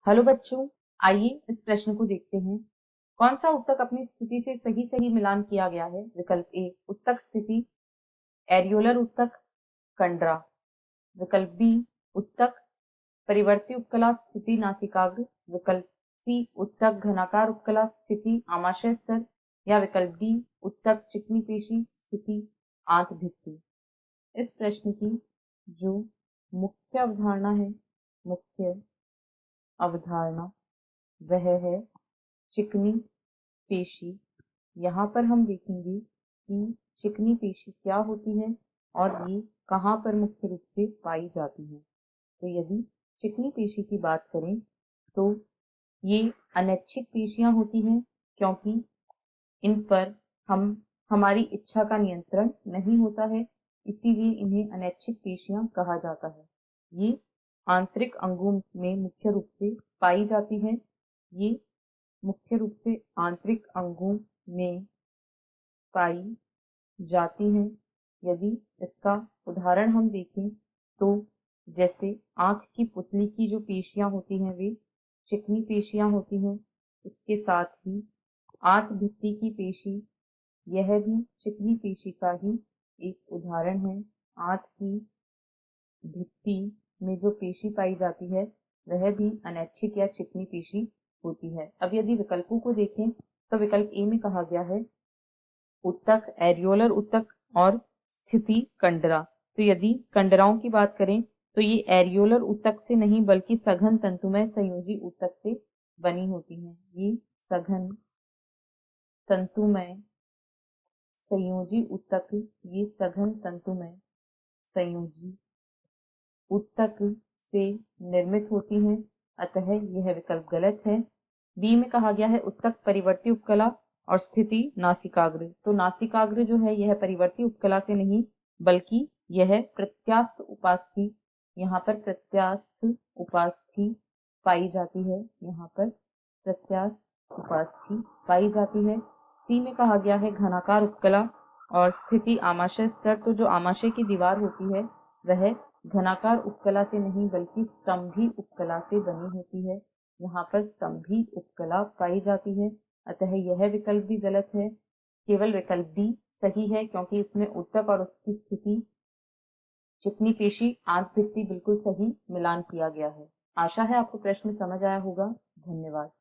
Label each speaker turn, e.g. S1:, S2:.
S1: Hello बच्चों, आइए इस प्रश्न को देखते हैं। कौन सा उत्तक अपनी स्थिति से सही सही मिलान किया गया है? विकल्प ए उत्तक स्थिति एरियोलर उत्तक कंडरा, विकल्प बी उत्तक परिवर्ती उपकला स्थिति नासिकाग्र, विकल्प सी उत्तक घनाकार उपकला स्थिति आमाशय स्तर, या विकल्प डी उत्तक चिकनी पेशी स्थिति आंत भित्ति। इस प्रश्न की जो मुख्य अवधारणा वह है चिकनी पेशी। यहाँ पर हम देखेंगे कि चिकनी पेशी क्या होती है और ये कहाँ पर मुख्य रूप से पाई जाती है। तो यदि चिकनी पेशी की बात करें तो ये अनैच्छिक पेशियां होती हैं, क्योंकि इन पर हमारी इच्छा का नियंत्रण नहीं होता है, इसीलिए इन्हें अनैच्छिक पेशियां कहा जाता है। ये आंतरिक अंगों में मुख्य रूप से पाई जाती है। ये मुख्य रूप से आंतरिक अंगों में पाई जाती हैं। यदि इसका उदाहरण हम देखें तो जैसे आंख की पुतली की जो पेशियां होती हैं वे चिकनी पेशियां होती हैं। इसके साथ ही आंत भित्ति की पेशी, यह भी चिकनी पेशी का ही एक उदाहरण है। आंत की भित्ति में जो पेशी पाई जाती है वह भी अनैच्छिक या चिकनी पेशी होती है। अब यदि विकल्पों को देखें तो विकल्प ए में कहा गया है उत्तक एरियोलर उत्तक और स्थिति कंडरा। तो यदि कंडराओं की बात करें तो ये एरियोलर उत्तक से नहीं बल्कि सघन तंतुमय संयोजी उत्तक से बनी होती हैं। ये सघन तंतुमय संयोजी उत्तक, ये सघन तंतुमय संयोजी उत्तक से निर्मित होती हैं, अतः यह विकल्प गलत है। बी में कहा गया है उत्तक परिवर्ती उपकला और स्थिति नासिकाग्र। तो नासिकाग्र जो है यह परिवर्ती उपकला से नहीं बल्कि यह प्रत्यास्थ उपास्थि, यहाँ पर प्रत्यास्थ उपास्थि पाई जाती है। यहाँ पर प्रत्यास्थ उपास्थि पाई जाती है। सी में कहा गया है घनाकार उपकला और स्थिति आमाशय स्तर। तो जो आमाशय की दीवार होती है वह घनाकार उपकला से नहीं बल्कि स्तंभी उपकला से बनी होती है। यहाँ पर स्तंभी उपकला पाई जाती है, अतः यह विकल्प भी गलत है। केवल विकल्प डी सही है, क्योंकि इसमें उत्तक और उसकी स्थिति चिकनी पेशी आंत भित्ति बिल्कुल सही मिलान किया गया है। आशा है आपको प्रश्न समझ आया होगा। धन्यवाद।